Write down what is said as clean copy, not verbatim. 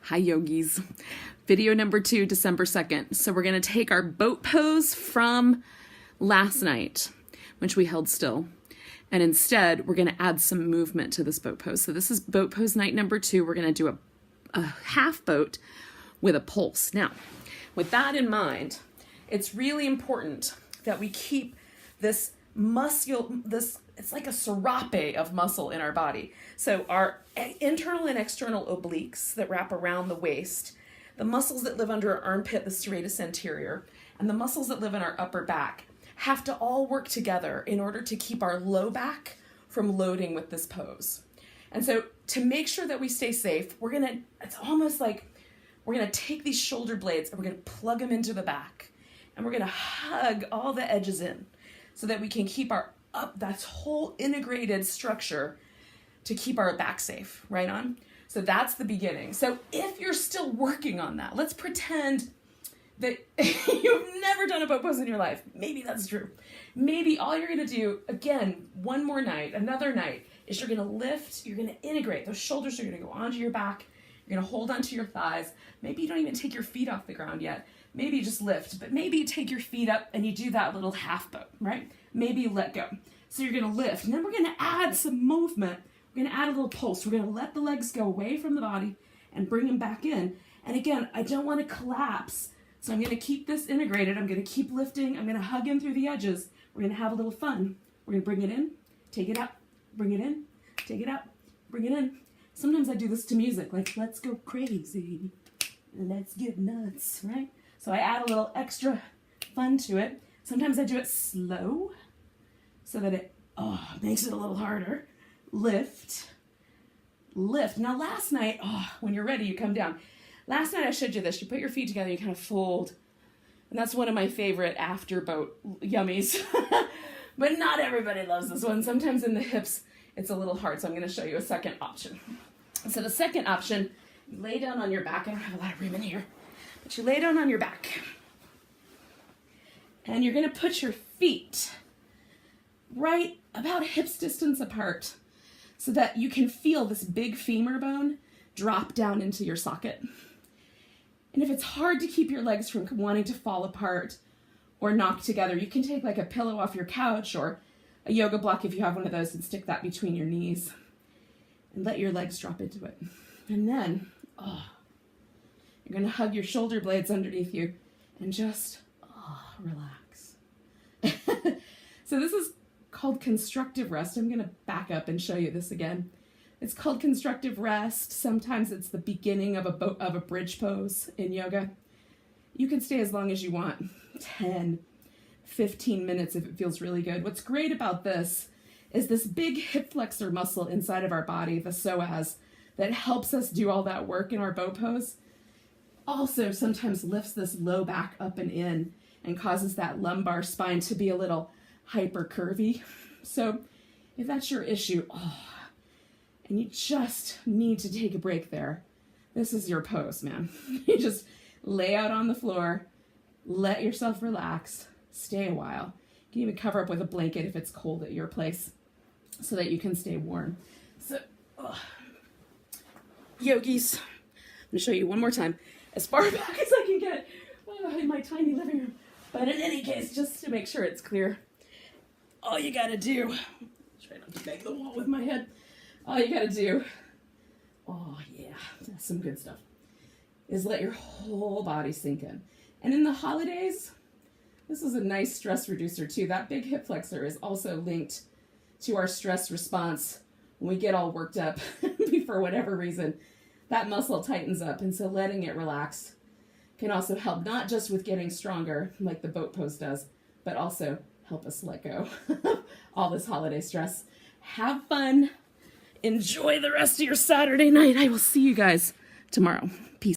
Hi yogis. Video number 2, December 2nd. So we're going to take our boat pose from last night, which we held still. And instead, we're going to add some movement to this boat pose. So this is boat pose night number 2. We're going to do a half boat with a pulse. Now, with that in mind, it's really important that we keep this muscle, it's like a serape of muscle in our body. So our internal and external obliques that wrap around the waist, the muscles that live under our armpit, the serratus anterior, and the muscles that live in our upper back have to all work together in order to keep our low back from loading with this pose. And so to make sure that we stay safe, it's almost like we're gonna take these shoulder blades and we're gonna plug them into the back, and we're gonna hug all the edges in so that we can keep that whole integrated structure to keep our back safe, right on? So that's the beginning. So if you're still working on that, let's pretend that you've never done a boat pose in your life. Maybe that's true. Maybe all you're gonna do, again, one more night, another night, is you're gonna lift, you're gonna integrate. Those shoulders are gonna go onto your back, you're gonna hold onto your thighs. Maybe you don't even take your feet off the ground yet. Maybe you just lift, but maybe you take your feet up and you do that little half boat, right? Maybe you let go. So you're gonna lift, and then we're gonna add some movement. We're gonna add a little pulse. We're gonna let the legs go away from the body and bring them back in. And again, I don't wanna collapse, so I'm gonna keep this integrated. I'm gonna keep lifting. I'm gonna hug in through the edges. We're gonna have a little fun. We're gonna bring it in, take it out, bring it in, take it out, bring it in. Sometimes I do this to music, like let's go crazy, let's get nuts, right? So I add a little extra fun to it. Sometimes I do it slow so that it makes it a little harder. Lift, lift. Now last night, when you're ready, you come down. Last night I showed you this. You put your feet together, you kind of fold. And that's one of my favorite after boat yummies. But not everybody loves this one. Sometimes in the hips, it's a little hard. So I'm going to show you a second option. So the second option, you lay down on your back. I don't have a lot of room in here. But you lay down on your back. And you're going to put your feet right about hips distance apart so that you can feel this big femur bone drop down into your socket. And if it's hard to keep your legs from wanting to fall apart or knock together, you can take like a pillow off your couch or a yoga block if you have one of those and stick that between your knees and let your legs drop into it. And then, you're gonna hug your shoulder blades underneath you and just, relax. So this is called constructive rest. I'm gonna back up and show you this again. It's called constructive rest. Sometimes it's the beginning of a bridge pose in yoga. You can stay as long as you want, 10, 15 minutes if it feels really good. What's great about this is this big hip flexor muscle inside of our body, the psoas, that helps us do all that work in our boat pose. Also sometimes lifts this low back up and in and causes that lumbar spine to be a little hyper curvy. So if that's your issue, and you just need to take a break there, this is your pose, man. You just lay out on the floor, let yourself relax, stay a while. You can even cover up with a blanket if it's cold at your place so that you can stay warm. So, yogis, I'm gonna show you one more time, as far back as I can get in my tiny living room. But in any case, just to make sure it's clear, all you gotta do, try not to bang the wall with my head, all you gotta do, that's some good stuff, is let your whole body sink in. And in the holidays, this is a nice stress reducer too. That big hip flexor is also linked to our stress response. When we get all worked up for whatever reason, that muscle tightens up. And so letting it relax can also help not just with getting stronger like the boat pose does, but also help us let go of all this holiday stress. Have fun. Enjoy the rest of your Saturday night. I will see you guys tomorrow. Peace.